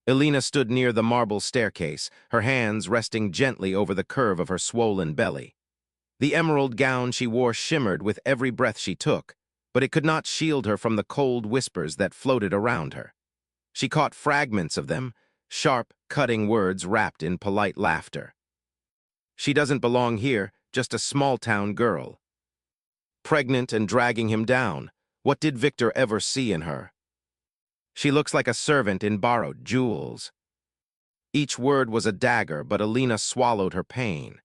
Elena stood near the marble staircase, her hands resting gently over the curve of her swollen belly. The emerald gown she wore shimmered with every breath she took, but it could not shield her from the cold whispers that floated around her. She caught fragments of them, sharp, cutting words wrapped in polite laughter. She doesn't belong here, just a small-town girl. Pregnant and dragging him down. What did Victor ever see in her? She looks like a servant in borrowed jewels. Each word was a dagger, but Elena swallowed her pain.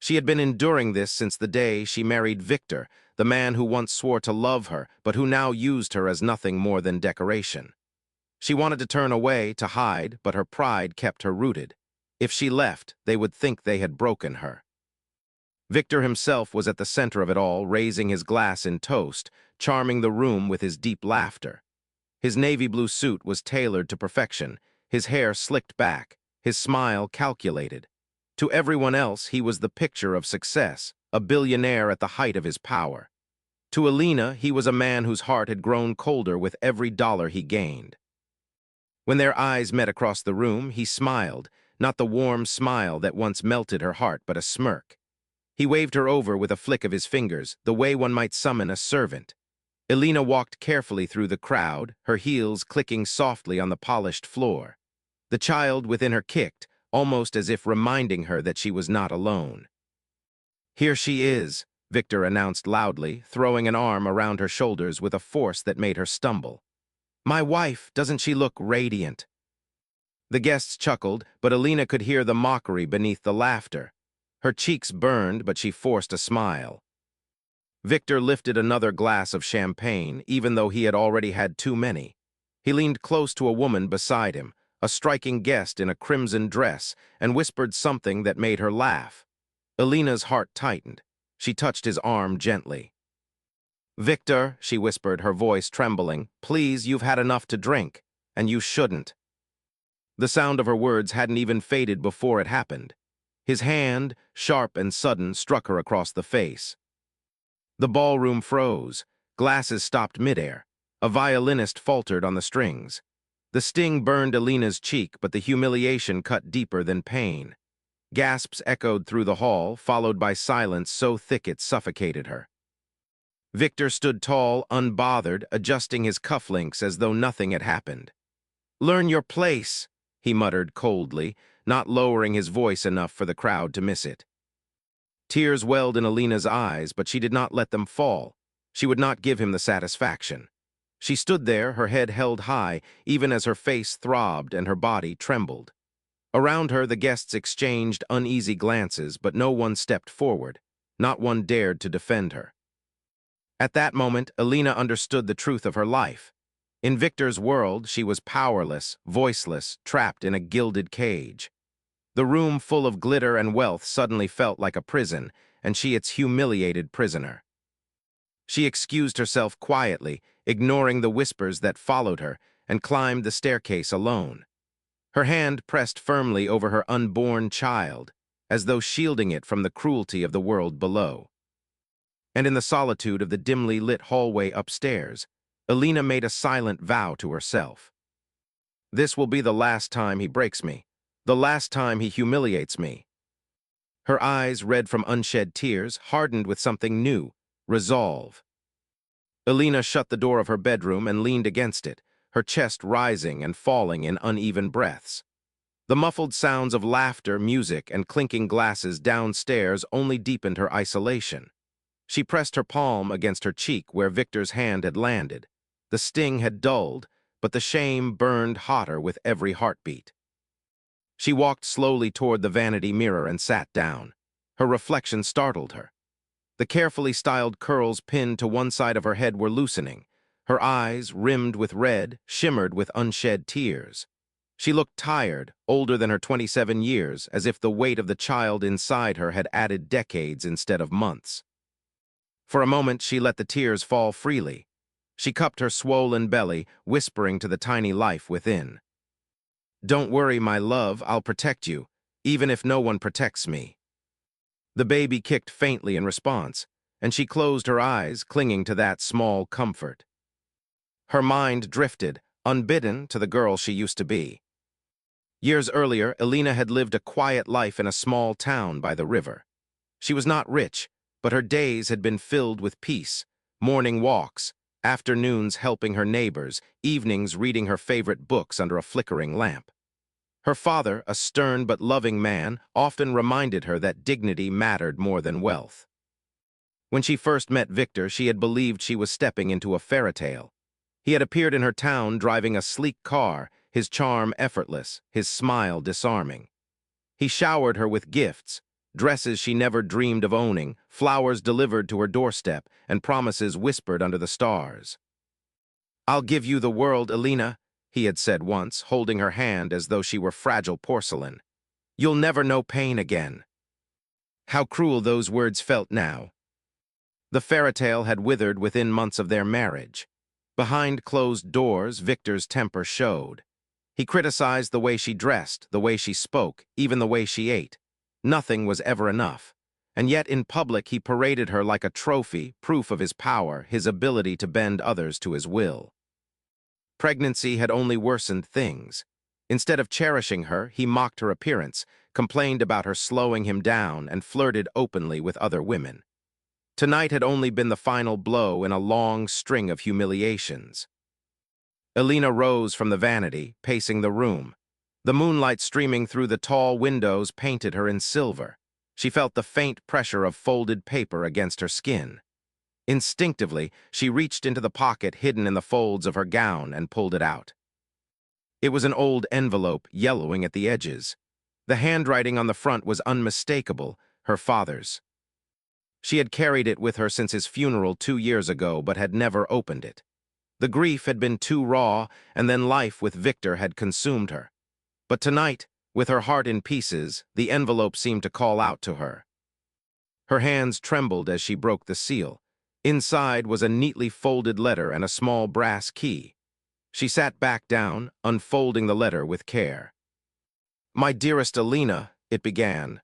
She had been enduring this since the day she married Victor, the man who once swore to love her, but who now used her as nothing more than decoration. She wanted to turn away, to hide, but her pride kept her rooted. If she left, they would think they had broken her. Victor himself was at the center of it all, raising his glass in toast, charming the room with his deep laughter. His navy blue suit was tailored to perfection, his hair slicked back, his smile calculated. To everyone else, he was the picture of success, a billionaire at the height of his power. To Elena, he was a man whose heart had grown colder with every dollar he gained. When their eyes met across the room, he smiled, not the warm smile that once melted her heart, but a smirk. He waved her over with a flick of his fingers, the way one might summon a servant. Elena walked carefully through the crowd, her heels clicking softly on the polished floor. The child within her kicked, almost as if reminding her that she was not alone. "Here she is," Victor announced loudly, throwing an arm around her shoulders with a force that made her stumble. "My wife, doesn't she look radiant?" The guests chuckled, but Elena could hear the mockery beneath the laughter. Her cheeks burned, but she forced a smile. Victor lifted another glass of champagne, even though he had already had too many. He leaned close to a woman beside him, a striking guest in a crimson dress, and whispered something that made her laugh. Elena's heart tightened. She touched his arm gently. "Victor," she whispered, her voice trembling, "please, you've had enough to drink, and you shouldn't." The sound of her words hadn't even faded before it happened. His hand, sharp and sudden, struck her across the face. The ballroom froze. Glasses stopped midair. A violinist faltered on the strings. The sting burned Elena's cheek, but the humiliation cut deeper than pain. Gasps echoed through the hall, followed by silence so thick it suffocated her. Victor stood tall, unbothered, adjusting his cufflinks as though nothing had happened. "Learn your place," he muttered coldly, not lowering his voice enough for the crowd to miss it. Tears welled in Elena's eyes, but she did not let them fall. She would not give him the satisfaction. She stood there, her head held high, even as her face throbbed and her body trembled. Around her, the guests exchanged uneasy glances, but no one stepped forward. Not one dared to defend her. At that moment, Elena understood the truth of her life. In Victor's world, she was powerless, voiceless, trapped in a gilded cage. The room full of glitter and wealth suddenly felt like a prison, and she its humiliated prisoner. She excused herself quietly, ignoring the whispers that followed her, and climbed the staircase alone. Her hand pressed firmly over her unborn child, as though shielding it from the cruelty of the world below. And in the solitude of the dimly lit hallway upstairs, Elena made a silent vow to herself. "This will be the last time he breaks me. The last time he humiliates me." Her eyes, red from unshed tears, hardened with something new, resolve. Elena shut the door of her bedroom and leaned against it, her chest rising and falling in uneven breaths. The muffled sounds of laughter, music, and clinking glasses downstairs only deepened her isolation. She pressed her palm against her cheek where Victor's hand had landed. The sting had dulled, but the shame burned hotter with every heartbeat. She walked slowly toward the vanity mirror and sat down. Her reflection startled her. The carefully styled curls pinned to one side of her head were loosening. Her eyes, rimmed with red, shimmered with unshed tears. She looked tired, older than her 27 years, as if the weight of the child inside her had added decades instead of months. For a moment, she let the tears fall freely. She cupped her swollen belly, whispering to the tiny life within. "Don't worry, my love, I'll protect you, even if no one protects me." The baby kicked faintly in response, and she closed her eyes, clinging to that small comfort. Her mind drifted, unbidden, to the girl she used to be. Years earlier, Elena had lived a quiet life in a small town by the river. She was not rich, but her days had been filled with peace, morning walks, afternoons helping her neighbors, evenings reading her favorite books under a flickering lamp. Her father, a stern but loving man, often reminded her that dignity mattered more than wealth. When she first met Victor, she had believed she was stepping into a fairy tale. He had appeared in her town driving a sleek car, his charm effortless, his smile disarming. He showered her with gifts, dresses she never dreamed of owning, flowers delivered to her doorstep, and promises whispered under the stars. "I'll give you the world, Elena," he had said once, holding her hand as though she were fragile porcelain. "You'll never know pain again." How cruel those words felt now. The fairy tale had withered within months of their marriage. Behind closed doors, Victor's temper showed. He criticized the way she dressed, the way she spoke, even the way she ate. Nothing was ever enough. And yet in public he paraded her like a trophy, proof of his power, his ability to bend others to his will. Pregnancy had only worsened things. Instead of cherishing her, he mocked her appearance, complained about her slowing him down, and flirted openly with other women. Tonight had only been the final blow in a long string of humiliations. Elena rose from the vanity, pacing the room. The moonlight streaming through the tall windows painted her in silver. She felt the faint pressure of folded paper against her skin. Instinctively, she reached into the pocket hidden in the folds of her gown and pulled it out. It was an old envelope, yellowing at the edges. The handwriting on the front was unmistakable, her father's. She had carried it with her since his funeral 2 years ago, but had never opened it. The grief had been too raw, and then life with Victor had consumed her. But tonight, with her heart in pieces, the envelope seemed to call out to her. Her hands trembled as she broke the seal. Inside was a neatly folded letter and a small brass key. She sat back down, unfolding the letter with care. "My dearest Elena," it began.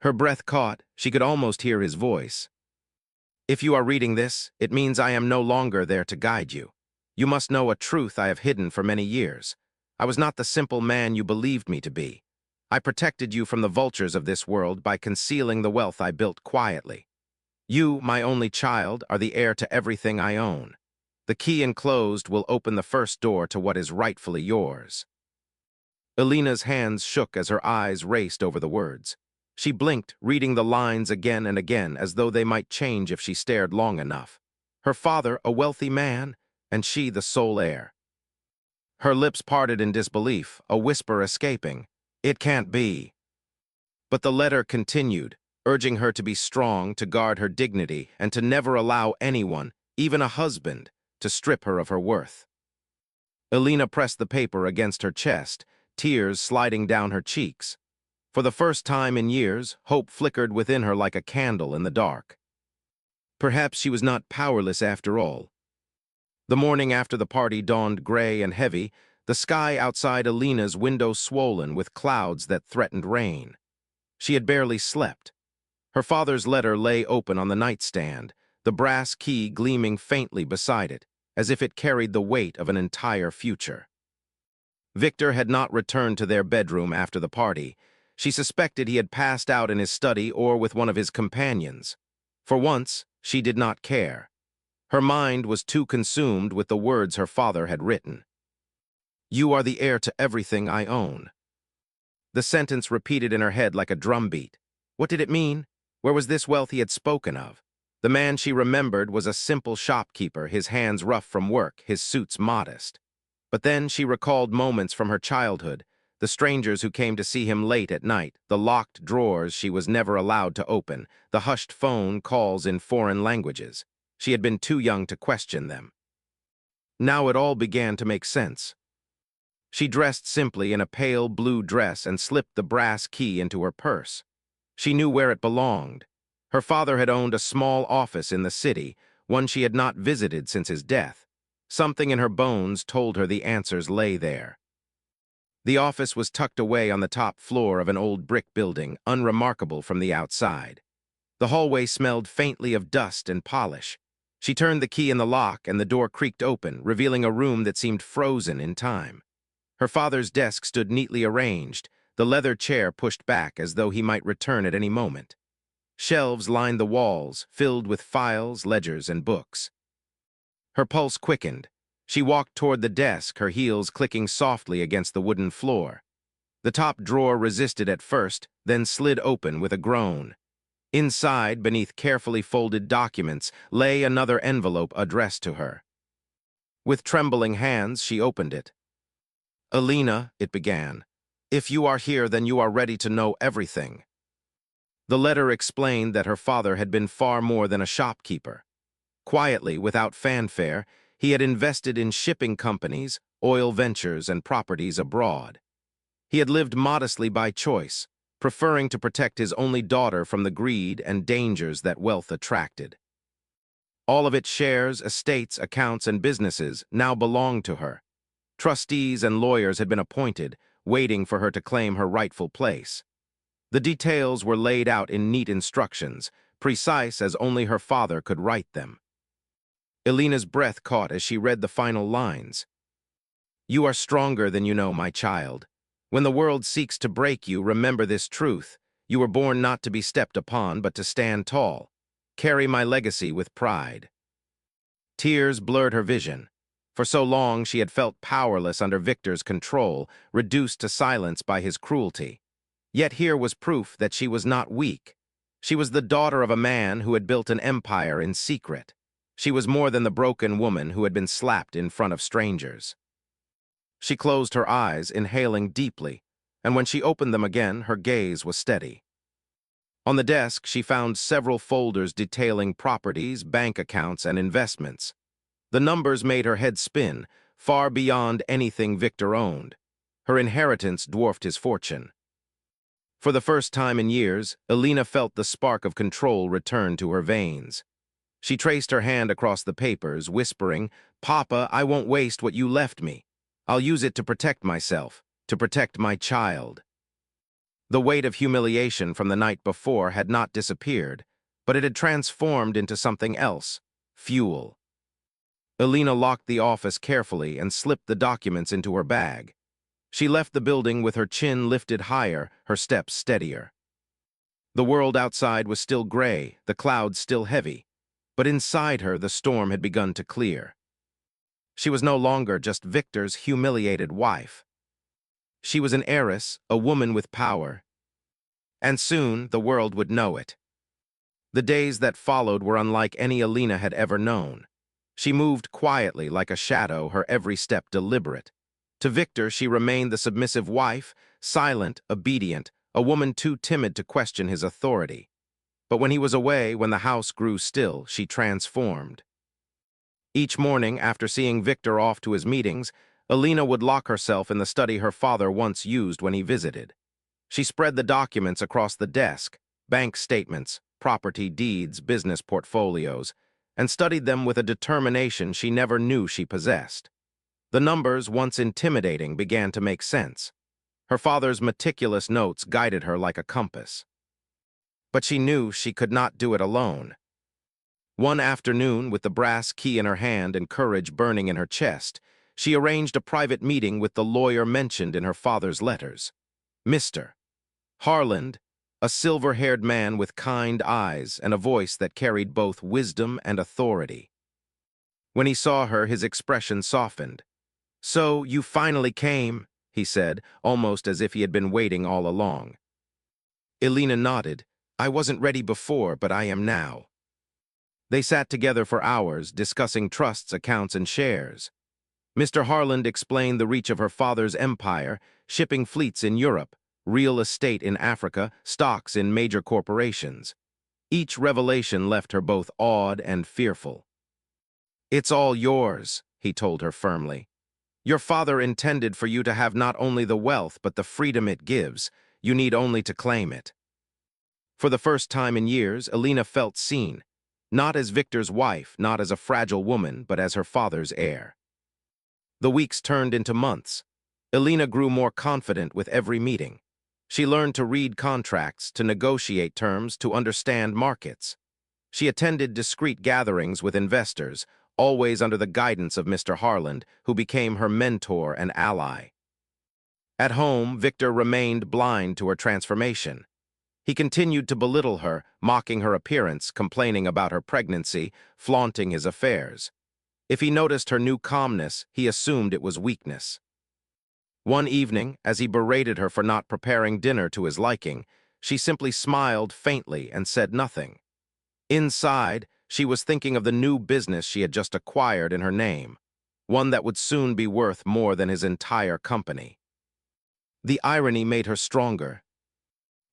Her breath caught. She could almost hear his voice. "If you are reading this, it means I am no longer there to guide you. You must know a truth I have hidden for many years. I was not the simple man you believed me to be. I protected you from the vultures of this world by concealing the wealth I built quietly. You, my only child, are the heir to everything I own. The key enclosed will open the first door to what is rightfully yours." Elena's hands shook as her eyes raced over the words. She blinked, reading the lines again and again, as though they might change if she stared long enough. Her father, a wealthy man, and she the sole heir. Her lips parted in disbelief, a whisper escaping. "It can't be." But the letter continued, urging her to be strong, to guard her dignity, and to never allow anyone, even a husband, to strip her of her worth. Elena pressed the paper against her chest, tears sliding down her cheeks. For the first time in years, hope flickered within her like a candle in the dark. Perhaps she was not powerless after all. The morning after the party dawned gray and heavy, the sky outside Elena's window swollen with clouds that threatened rain. She had barely slept. Her father's letter lay open on the nightstand, the brass key gleaming faintly beside it, as if it carried the weight of an entire future. Victor had not returned to their bedroom after the party. She suspected he had passed out in his study or with one of his companions. For once, she did not care. Her mind was too consumed with the words her father had written. "You are the heir to everything I own." The sentence repeated in her head like a drumbeat. What did it mean? Where was this wealth he had spoken of? The man she remembered was a simple shopkeeper, his hands rough from work, his suits modest. But then she recalled moments from her childhood, the strangers who came to see him late at night, the locked drawers she was never allowed to open, the hushed phone calls in foreign languages. She had been too young to question them. Now it all began to make sense. She dressed simply in a pale blue dress and slipped the brass key into her purse. She knew where it belonged. Her father had owned a small office in the city, one she had not visited since his death. Something in her bones told her the answers lay there. The office was tucked away on the top floor of an old brick building, unremarkable from the outside. The hallway smelled faintly of dust and polish. She turned the key in the lock and the door creaked open, revealing a room that seemed frozen in time. Her father's desk stood neatly arranged, the leather chair pushed back as though he might return at any moment. Shelves lined the walls, filled with files, ledgers, and books. Her pulse quickened. She walked toward the desk, her heels clicking softly against the wooden floor. The top drawer resisted at first, then slid open with a groan. Inside, beneath carefully folded documents, lay another envelope addressed to her. With trembling hands, she opened it. "Alina," it began, "if you are here, then you are ready to know everything." The letter explained that her father had been far more than a shopkeeper. Quietly, without fanfare, he had invested in shipping companies, oil ventures, and properties abroad. He had lived modestly by choice, preferring to protect his only daughter from the greed and dangers that wealth attracted. All of its shares, estates, accounts, and businesses now belonged to her. Trustees and lawyers had been appointed, waiting for her to claim her rightful place. The details were laid out in neat instructions, precise as only her father could write them. Elena's breath caught as she read the final lines. "You are stronger than you know, my child. When the world seeks to break you, remember this truth. You were born not to be stepped upon, but to stand tall. Carry my legacy with pride." Tears blurred her vision. For so long she had felt powerless under Victor's control, reduced to silence by his cruelty. Yet here was proof that she was not weak. She was the daughter of a man who had built an empire in secret. She was more than the broken woman who had been slapped in front of strangers. She closed her eyes, inhaling deeply, and when she opened them again, her gaze was steady. On the desk, she found several folders detailing properties, bank accounts, and investments. The numbers made her head spin, far beyond anything Victor owned. Her inheritance dwarfed his fortune. For the first time in years, Alina felt the spark of control return to her veins. She traced her hand across the papers, whispering, "Papa, I won't waste what you left me. I'll use it to protect myself, to protect my child." The weight of humiliation from the night before had not disappeared, but it had transformed into something else, fuel. Alina locked the office carefully and slipped the documents into her bag. She left the building with her chin lifted higher, her steps steadier. The world outside was still gray, the clouds still heavy, but inside her the storm had begun to clear. She was no longer just Victor's humiliated wife. She was an heiress, a woman with power, and soon the world would know it. The days that followed were unlike any Alina had ever known. She moved quietly like a shadow, her every step deliberate. To Victor, she remained the submissive wife, silent, obedient, a woman too timid to question his authority. But when he was away, when the house grew still, she transformed. Each morning, after seeing Victor off to his meetings, Alina would lock herself in the study her father once used when he visited. She spread the documents across the desk, bank statements, property deeds, business portfolios, and studied them with a determination she never knew she possessed. The numbers, once intimidating, began to make sense. Her father's meticulous notes guided her like a compass. But she knew she could not do it alone. One afternoon, with the brass key in her hand and courage burning in her chest, she arranged a private meeting with the lawyer mentioned in her father's letters. Mr. Harland, a silver-haired man with kind eyes and a voice that carried both wisdom and authority. When he saw her, his expression softened. "So, you finally came," he said, almost as if he had been waiting all along. Alina nodded. "I wasn't ready before, but I am now." They sat together for hours, discussing trusts, accounts, and shares. Mr. Harland explained the reach of her father's empire, shipping fleets in Europe, real estate in Africa, stocks in major corporations. Each revelation left her both awed and fearful. "It's all yours," he told her firmly. "Your father intended for you to have not only the wealth, but the freedom it gives. You need only to claim it." For the first time in years, Alina felt seen, not as Victor's wife, not as a fragile woman, but as her father's heir. The weeks turned into months. Alina grew more confident with every meeting. She learned to read contracts, to negotiate terms, to understand markets. She attended discreet gatherings with investors, always under the guidance of Mr. Harland, who became her mentor and ally. At home, Victor remained blind to her transformation. He continued to belittle her, mocking her appearance, complaining about her pregnancy, flaunting his affairs. If he noticed her new calmness, he assumed it was weakness. One evening, as he berated her for not preparing dinner to his liking, she simply smiled faintly and said nothing. Inside, she was thinking of the new business she had just acquired in her name, one that would soon be worth more than his entire company. The irony made her stronger.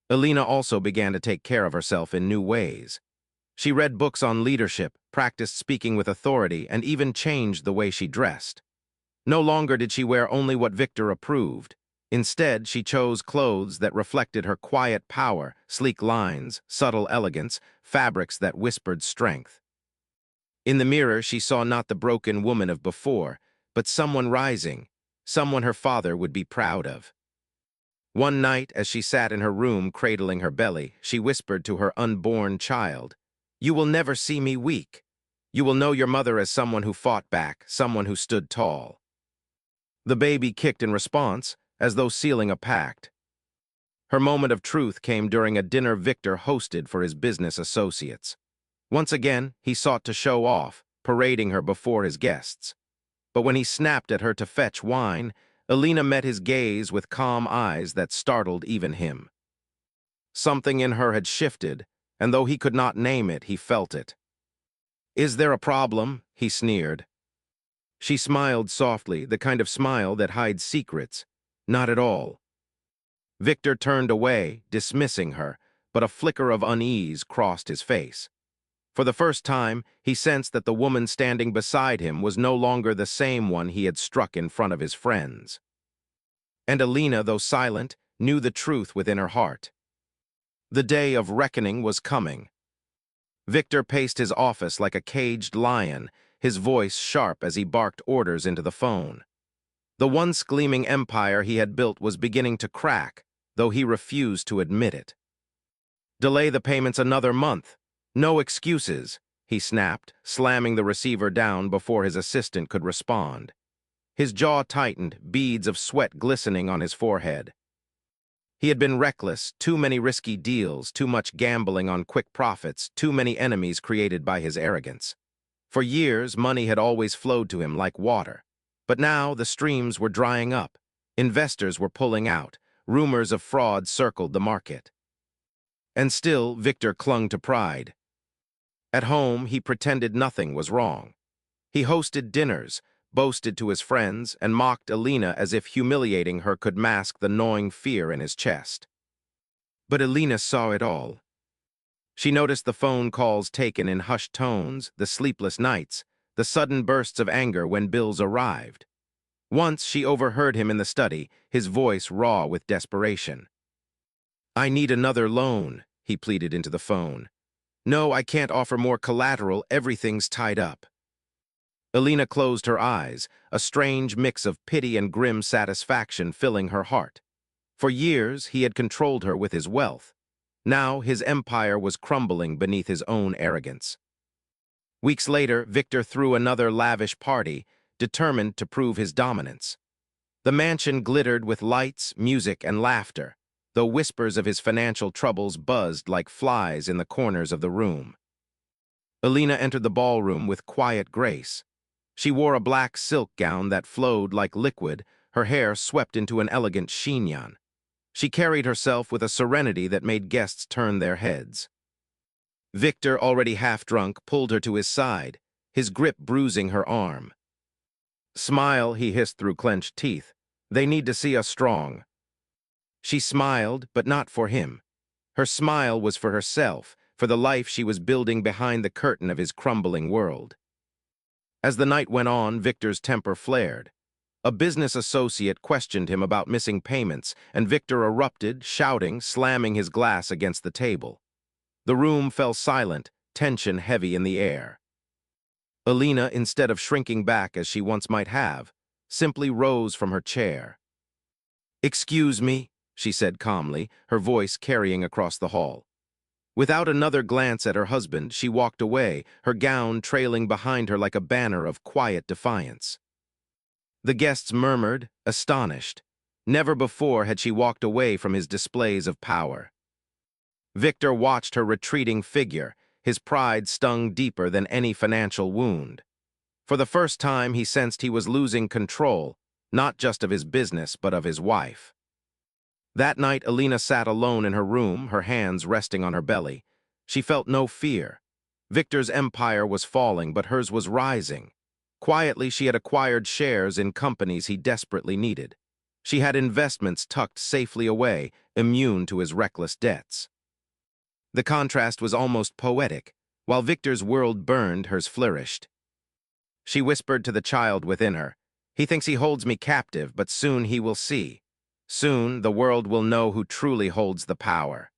Elena also began to take care of herself in new ways. She read books on leadership, practiced speaking with authority, and even changed the way she dressed. No longer did she wear only what Victor approved. Instead, she chose clothes that reflected her quiet power, sleek lines, subtle elegance, fabrics that whispered strength. In the mirror, she saw not the broken woman of before, but someone rising, someone her father would be proud of. One night, as she sat in her room cradling her belly, she whispered to her unborn child, "You will never see me weak. You will know your mother as someone who fought back, someone who stood tall." The baby kicked in response, as though sealing a pact. Her moment of truth came during a dinner Victor hosted for his business associates. Once again, he sought to show off, parading her before his guests. But when he snapped at her to fetch wine, Elena met his gaze with calm eyes that startled even him. Something in her had shifted, and though he could not name it, he felt it. "Is there a problem?" he sneered. She smiled softly, the kind of smile that hides secrets. "Not at all." Victor turned away, dismissing her, but a flicker of unease crossed his face. For the first time, he sensed that the woman standing beside him was no longer the same one he had struck in front of his friends. And Elena, though silent, knew the truth within her heart. The day of reckoning was coming. Victor paced his office like a caged lion, his voice sharp as he barked orders into the phone. The once gleaming empire he had built was beginning to crack, though he refused to admit it. "Delay the payments another month. No excuses," he snapped, slamming the receiver down before his assistant could respond. His jaw tightened, beads of sweat glistening on his forehead. He had been reckless, too many risky deals, too much gambling on quick profits, too many enemies created by his arrogance. For years, money had always flowed to him like water. But now the streams were drying up. Investors were pulling out. Rumors of fraud circled the market. And still, Victor clung to pride. At home, he pretended nothing was wrong. He hosted dinners, boasted to his friends, and mocked Elena as if humiliating her could mask the gnawing fear in his chest. But Elena saw it all. She noticed the phone calls taken in hushed tones, the sleepless nights, the sudden bursts of anger when bills arrived. Once she overheard him in the study, his voice raw with desperation. "I need another loan," he pleaded into the phone. "No, I can't offer more collateral, everything's tied up." Elena closed her eyes, a strange mix of pity and grim satisfaction filling her heart. For years, he had controlled her with his wealth. Now, his empire was crumbling beneath his own arrogance. Weeks later, Victor threw another lavish party, determined to prove his dominance. The mansion glittered with lights, music, and laughter, though whispers of his financial troubles buzzed like flies in the corners of the room. Elena entered the ballroom with quiet grace. She wore a black silk gown that flowed like liquid, her hair swept into an elegant chignon. She carried herself with a serenity that made guests turn their heads. Victor, already half-drunk, pulled her to his side, his grip bruising her arm. "Smile," he hissed through clenched teeth. "They need to see us strong." She smiled, but not for him. Her smile was for herself, for the life she was building behind the curtain of his crumbling world. As the night went on, Victor's temper flared. A business associate questioned him about missing payments, and Victor erupted, shouting, slamming his glass against the table. The room fell silent, tension heavy in the air. Elena, instead of shrinking back as she once might have, simply rose from her chair. "Excuse me," she said calmly, her voice carrying across the hall. Without another glance at her husband, she walked away, her gown trailing behind her like a banner of quiet defiance. The guests murmured, astonished. Never before had she walked away from his displays of power. Victor watched her retreating figure, his pride stung deeper than any financial wound. For the first time, he sensed he was losing control, not just of his business, but of his wife. That night, Alina sat alone in her room, her hands resting on her belly. She felt no fear. Victor's empire was falling, but hers was rising. Quietly, she had acquired shares in companies he desperately needed. She had investments tucked safely away, immune to his reckless debts. The contrast was almost poetic. While Victor's world burned, hers flourished. She whispered to the child within her, "He thinks he holds me captive, but soon he will see. Soon the world will know who truly holds the power."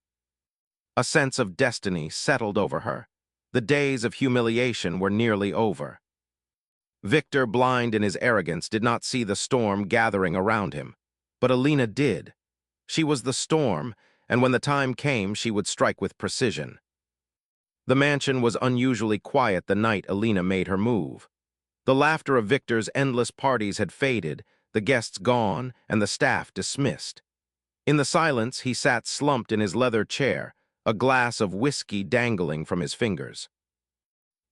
A sense of destiny settled over her. The days of humiliation were nearly over. Victor, blind in his arrogance, did not see the storm gathering around him. But Alina did. She was the storm, and when the time came, she would strike with precision. The mansion was unusually quiet the night Alina made her move. The laughter of Victor's endless parties had faded, the guests gone, and the staff dismissed. In the silence, he sat slumped in his leather chair, a glass of whiskey dangling from his fingers.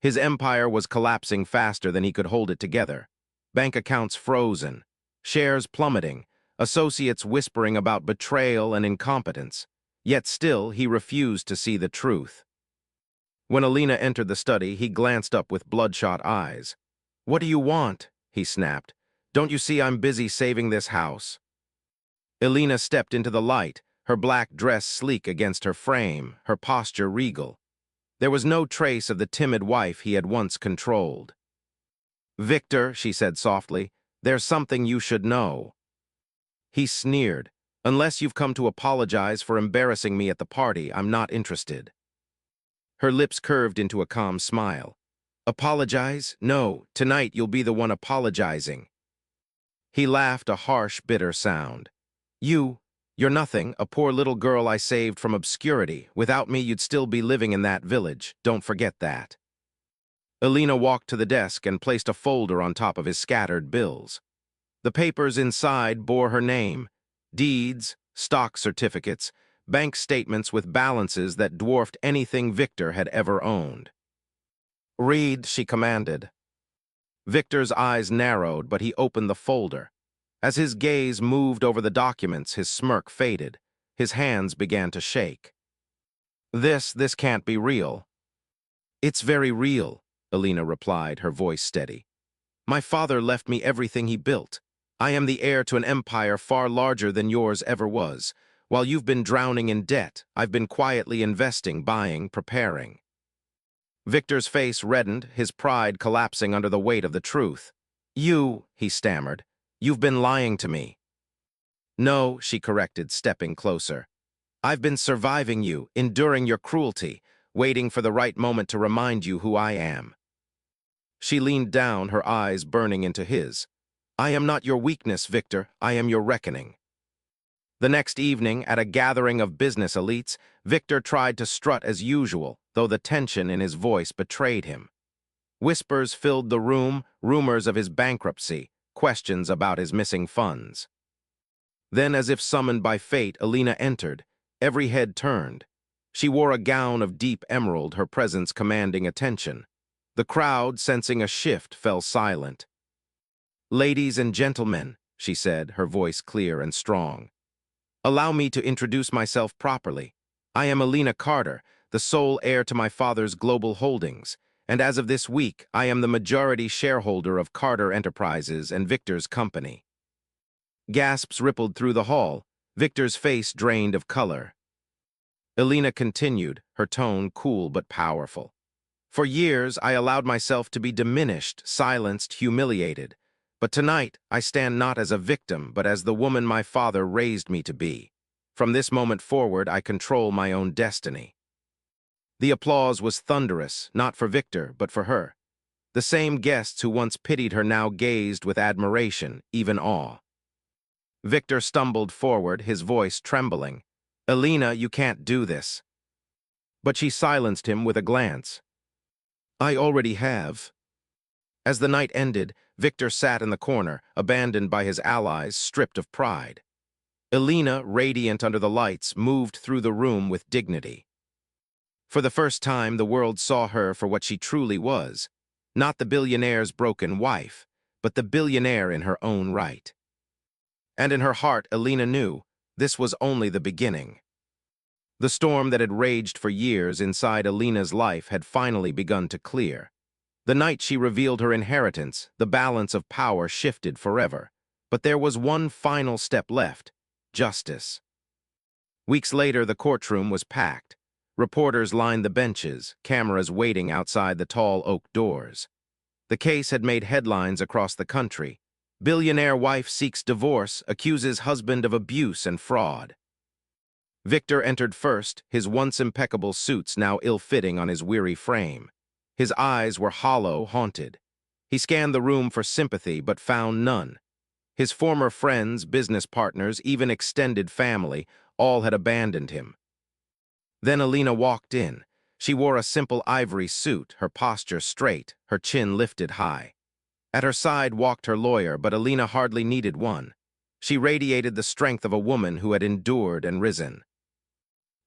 His empire was collapsing faster than he could hold it together. Bank accounts frozen, shares plummeting, associates whispering about betrayal and incompetence. Yet still, he refused to see the truth. When Alina entered the study, he glanced up with bloodshot eyes. "What do you want?" he snapped. "Don't you see I'm busy saving this house?" Alina stepped into the light, her black dress sleek against her frame, her posture regal. There was no trace of the timid wife he had once controlled. "Victor," she said softly, "there's something you should know." He sneered. "Unless you've come to apologize for embarrassing me at the party, I'm not interested." Her lips curved into a calm smile. "Apologize? No, tonight you'll be the one apologizing." He laughed, a harsh, bitter sound. You're nothing, a poor little girl I saved from obscurity. Without me, you'd still be living in that village. Don't forget that." Alina walked to the desk and placed a folder on top of his scattered bills. The papers inside bore her name: deeds, stock certificates, bank statements with balances that dwarfed anything Victor had ever owned. "Read," she commanded. Victor's eyes narrowed, but he opened the folder. As his gaze moved over the documents, his smirk faded. His hands began to shake. This can't be real." "It's very real," Alina replied, her voice steady. "My father left me everything he built. I am the heir to an empire far larger than yours ever was. While you've been drowning in debt, I've been quietly investing, buying, preparing." Victor's face reddened, his pride collapsing under the weight of the truth. He stammered. "You've been lying to me." "No," she corrected, stepping closer. "I've been surviving you, enduring your cruelty, waiting for the right moment to remind you who I am." She leaned down, her eyes burning into his. "I am not your weakness, Victor. I am your reckoning." The next evening, at a gathering of business elites, Victor tried to strut as usual, though the tension in his voice betrayed him. Whispers filled the room, rumors of his bankruptcy, questions about his missing funds. Then, as if summoned by fate, Alina entered. Every head turned. She wore a gown of deep emerald, her presence commanding attention. The crowd, sensing a shift, fell silent. "Ladies and gentlemen," she said, her voice clear and strong, "allow me to introduce myself properly. I am Alina Carter, the sole heir to my father's global holdings, and as of this week, I am the majority shareholder of Carter Enterprises and Victor's company." Gasps rippled through the hall, Victor's face drained of color. Alina continued, her tone cool but powerful. "For years, I allowed myself to be diminished, silenced, humiliated. But tonight, I stand not as a victim, but as the woman my father raised me to be. From this moment forward, I control my own destiny." The applause was thunderous, not for Victor, but for her. The same guests who once pitied her now gazed with admiration, even awe. Victor stumbled forward, his voice trembling. "Alina, you can't do this." But she silenced him with a glance. "I already have." As the night ended, Victor sat in the corner, abandoned by his allies, stripped of pride. Elena, radiant under the lights, moved through the room with dignity. For the first time, the world saw her for what she truly was, not the billionaire's broken wife, but the billionaire in her own right. And in her heart, Elena knew this was only the beginning. The storm that had raged for years inside Elena's life had finally begun to clear. The night she revealed her inheritance, the balance of power shifted forever. But there was one final step left: justice. Weeks later, the courtroom was packed. Reporters lined the benches, cameras waiting outside the tall oak doors. The case had made headlines across the country. Billionaire wife seeks divorce, accuses husband of abuse and fraud. Victor entered first, his once impeccable suits now ill-fitting on his weary frame. His eyes were hollow, haunted. He scanned the room for sympathy, but found none. His former friends, business partners, even extended family, all had abandoned him. Then Elena walked in. She wore a simple ivory suit, her posture straight, her chin lifted high. At her side walked her lawyer, but Elena hardly needed one. She radiated the strength of a woman who had endured and risen.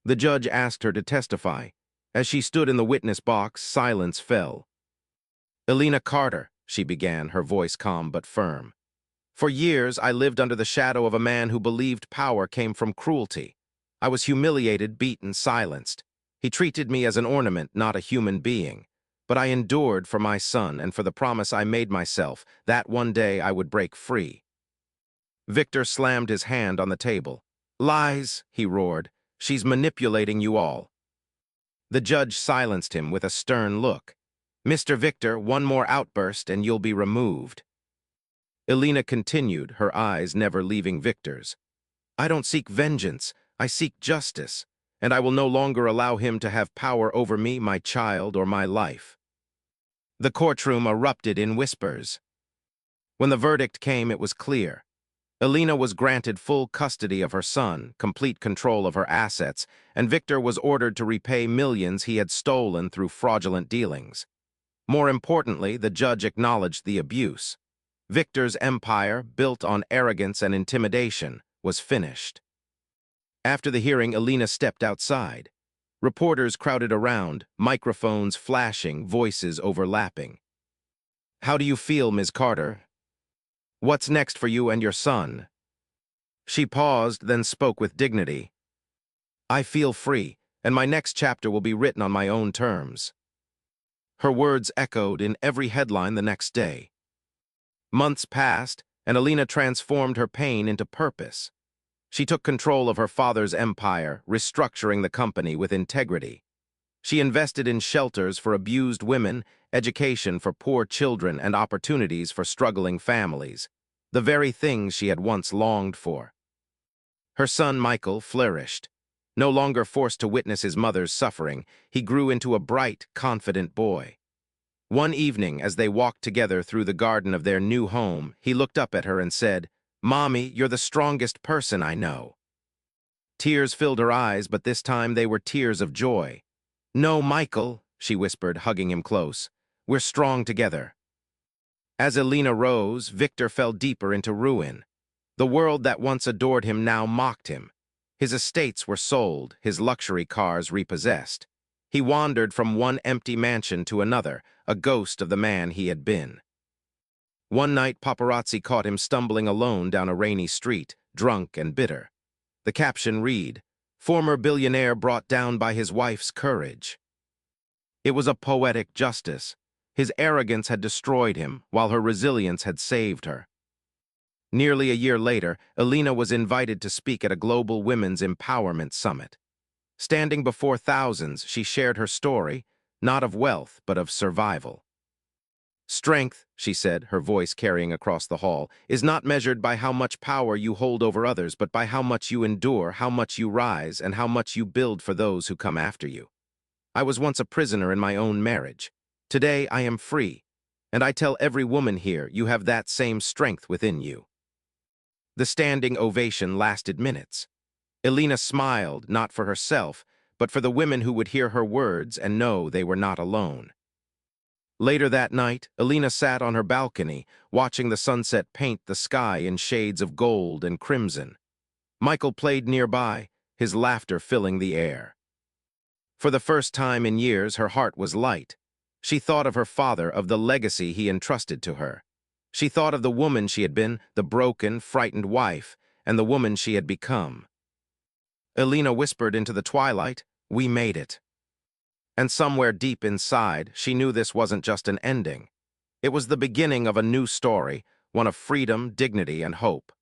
The judge asked her to testify. As she stood in the witness box, silence fell. "Elena Carter," she began, her voice calm but firm. "For years, I lived under the shadow of a man who believed power came from cruelty. I was humiliated, beaten, silenced. He treated me as an ornament, not a human being. But I endured for my son and for the promise I made myself that one day I would break free." Victor slammed his hand on the table. "Lies," he roared. "She's manipulating you all." The judge silenced him with a stern look. "Mr. Victor, one more outburst and you'll be removed." Elena continued, her eyes never leaving Victor's. "I don't seek vengeance, I seek justice, and I will no longer allow him to have power over me, my child, or my life." The courtroom erupted in whispers. When the verdict came, it was clear. Elena was granted full custody of her son, complete control of her assets, and Victor was ordered to repay millions he had stolen through fraudulent dealings. More importantly, the judge acknowledged the abuse. Victor's empire, built on arrogance and intimidation, was finished. After the hearing, Elena stepped outside. Reporters crowded around, microphones flashing, voices overlapping. "How do you feel, Ms. Carter? What's next for you and your son?" She paused, then spoke with dignity. "I feel free, and my next chapter will be written on my own terms." Her words echoed in every headline the next day. Months passed, and Elena transformed her pain into purpose. She took control of her father's empire, restructuring the company with integrity. She invested in shelters for abused women, education for poor children, and opportunities for struggling families, the very things she had once longed for. Her son Michael flourished. No longer forced to witness his mother's suffering, he grew into a bright, confident boy. One evening, as they walked together through the garden of their new home, he looked up at her and said, "Mommy, you're the strongest person I know." Tears filled her eyes, but this time they were tears of joy. "No, Michael," she whispered, hugging him close. "We're strong together." As Elena rose, Victor fell deeper into ruin. The world that once adored him now mocked him. His estates were sold, his luxury cars repossessed. He wandered from one empty mansion to another, a ghost of the man he had been. One night, paparazzi caught him stumbling alone down a rainy street, drunk and bitter. The caption read, "Former billionaire brought down by his wife's courage." It was a poetic justice. His arrogance had destroyed him, while her resilience had saved her. Nearly a year later, Elena was invited to speak at a global women's empowerment summit. Standing before thousands, she shared her story, not of wealth, but of survival. "Strength," she said, her voice carrying across the hall, "is not measured by how much power you hold over others, but by how much you endure, how much you rise, and how much you build for those who come after you. I was once a prisoner in my own marriage. Today I am free, and I tell every woman here you have that same strength within you." The standing ovation lasted minutes. Elena smiled, not for herself, but for the women who would hear her words and know they were not alone. Later that night, Elena sat on her balcony, watching the sunset paint the sky in shades of gold and crimson. Michael played nearby, his laughter filling the air. For the first time in years, her heart was light. She thought of her father, of the legacy he entrusted to her. She thought of the woman she had been, the broken, frightened wife, and the woman she had become. Elena whispered into the twilight, "We made it." And somewhere deep inside, she knew this wasn't just an ending. It was the beginning of a new story, one of freedom, dignity, and hope.